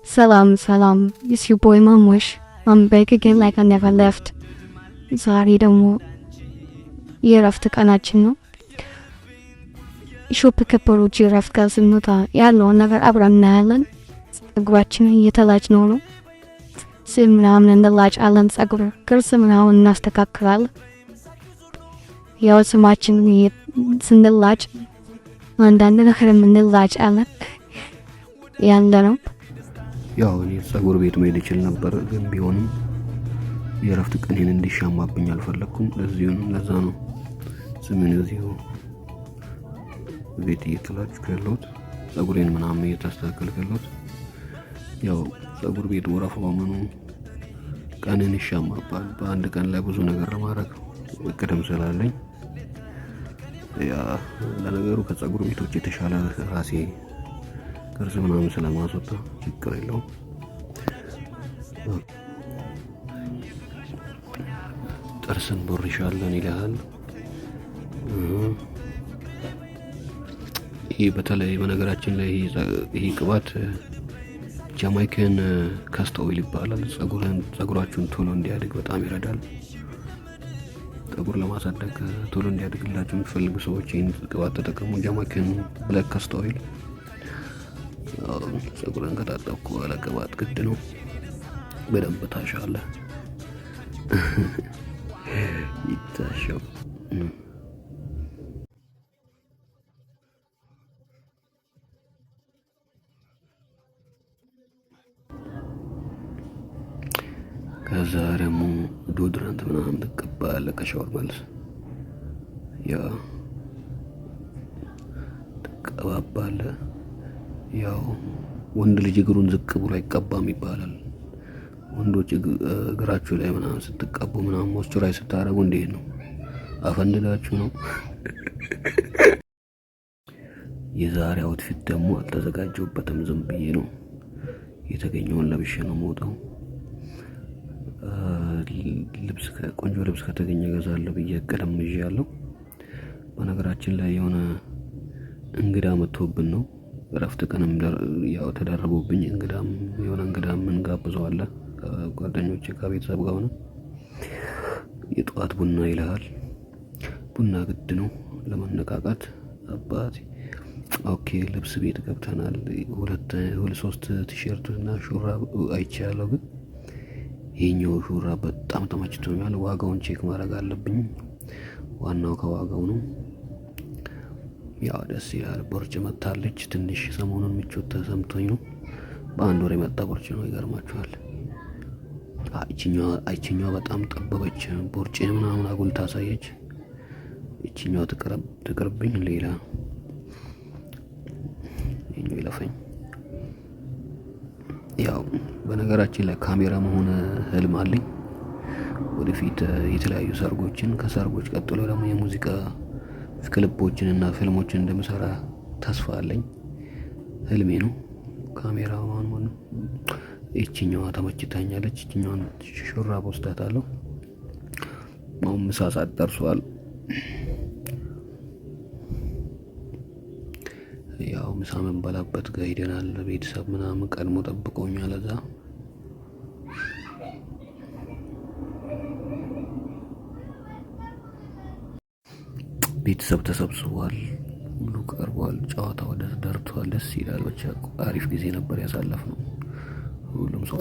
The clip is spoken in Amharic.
Salam. It's your boy Mamush. I'm back again like I never left. ዛሬ ደግሞ የእረፍት ቀናችን ነው። ሾፕ ከፐሮች የእረፍት ጋር ስንወጣ ያለውን ነገር አብረን እናያለን። ጸጉራችንን እየተላጭ ነው። ስም ምናምን እንላጫለን። ጸጉር ቅርጽ ምናምን እናስተካክላለን። ያው ስማችንን ስንላጭ አንዳንድ ነገር እንላጫለን ያለ ነው። ያው እኔ ጸጉር ቤት መሄድ እችል ነበር፣ ግን ቢሆንም የእረፍት ቀኔን እንዲሻማብኝ አልፈለኩም። ለዛ ነው ስሜን እዚሁ ቤት እየተላጭኩ ያለሁት፣ ጸጉሬን ምናምን እየተስተካከልኩ ያለሁት። ያው ጸጉር ቤት ወረፋው ምኑ ቀንን ይሻማባል። በአንድ ቀን ላይ ብዙ ነገር ለማድረግ እቅድም ስላለኝ ያ ለነገሩ ከጸጉር ቤቶች የተሻለ ራሴ ቅርጽ ምናምን ስለማስወጣ ችግር የለውም። ጥርስን ቦርሻለን ይላል። ይሄ በተለይ በነገራችን ላይ ይሄ ቅባት ጃማይካን ካስተር ኦይል ይባላል። ጸጉራችሁን ቶሎ እንዲያድግ በጣም ይረዳል። ጸጉር ለማሳደግ ቶሎ እንዲያድግላችሁ የምትፈልጉ ሰዎች ይህን ቅባት ተጠቀሙ። ጃማይካን ብላክ ካስተር ኦይል። ጸጉርን ከታጠብኩ በኋላ ቅባት ግድ ነው። በደንብ ታሻለ ይታሻው። ከዛ ደግሞ ዶድራንት ምናምን ትቀባለህ ከሻወር መልስ። ያ ትቀባባለህ። ያው ወንድ ልጅ እግሩን ዝቅ ብሎ አይቀባም ይባላል። ወንዶች እግራችሁ ላይ ምናምን ስትቀቡ ምናምን ሞይስቸራይዝ ስታደርጉ እንዴት ነው? አፈንድዳችሁ ነው። የዛሬ አውትፊት ደግሞ አልተዘጋጀሁበትም፣ ዝም ብዬ ነው የተገኘውን ለብሼ ነው የምወጣው። ቆንጆ ልብስ ከተገኘ እገዛለሁ ብዬ እቅድም ይዣለሁ። በነገራችን ላይ የሆነ እንግዳ መጥቶብን ነው እረፍት ቀንም ያው ተደረቦብኝ። የሆነ እንግዳም እንጋብዘዋለን ጓደኞቼ ከቤተሰብ ጋር ሆነ። የጠዋት ቡና ይልሃል። ቡና ግድ ነው ለመነቃቃት አባቴ። ኦኬ ልብስ ቤት ገብተናል። ሁለት ሶስት ቲሸርት እና ሹራብ አይቻለሁ፣ ግን ይሄኛው ሹራብ በጣም ተመችቶኛል። ዋጋውን ቼክ ማድረግ አለብኝ። ዋናው ከዋጋው ነው። ያው ደስ ይላል። ቦርጭ መታለች ትንሽ፣ ሰሞኑን ምቾት ተሰምቶኝ ነው። በአንድ ወር የመጣ ቦርጭ ነው። ይገርማችኋል። አይችኛዋ በጣም ጠበበች፣ ቦርጭ ምናምን አጉልታ አሳየች። ይችኛው ትቅርብኝ፣ ሌላ ይሄኛው ይለፈኝ። ያው በነገራችን ላይ ካሜራ መሆን ህልም አለኝ ወደፊት፣ የተለያዩ ሰርጎችን፣ ከሰርጎች ቀጥሎ ደግሞ የሙዚቃ ክሊፖችን እና ፊልሞችን እንደምሰራ ተስፋ አለኝ። ህልሜ ነው ካሜራ ማን ነው። እቺኛዋ ተመችታኛለች። እቺኛዋን ሹራብ ወስዳታለሁ። አሁን ምሳ ሰዓት ደርሷል። ያው ምሳ መንበላበት ጋር ሄደናል። ቤተሰብ ምናምን ቀድሞ ጠብቆኛል። እዛ ቤተሰብ ተሰብስቧል፣ ሁሉ ቀርቧል፣ ጨዋታው ደርቷል፣ ደስ ይላል። ብቻ አሪፍ ጊዜ ነበር ያሳለፍነው። ሁሉም ሰው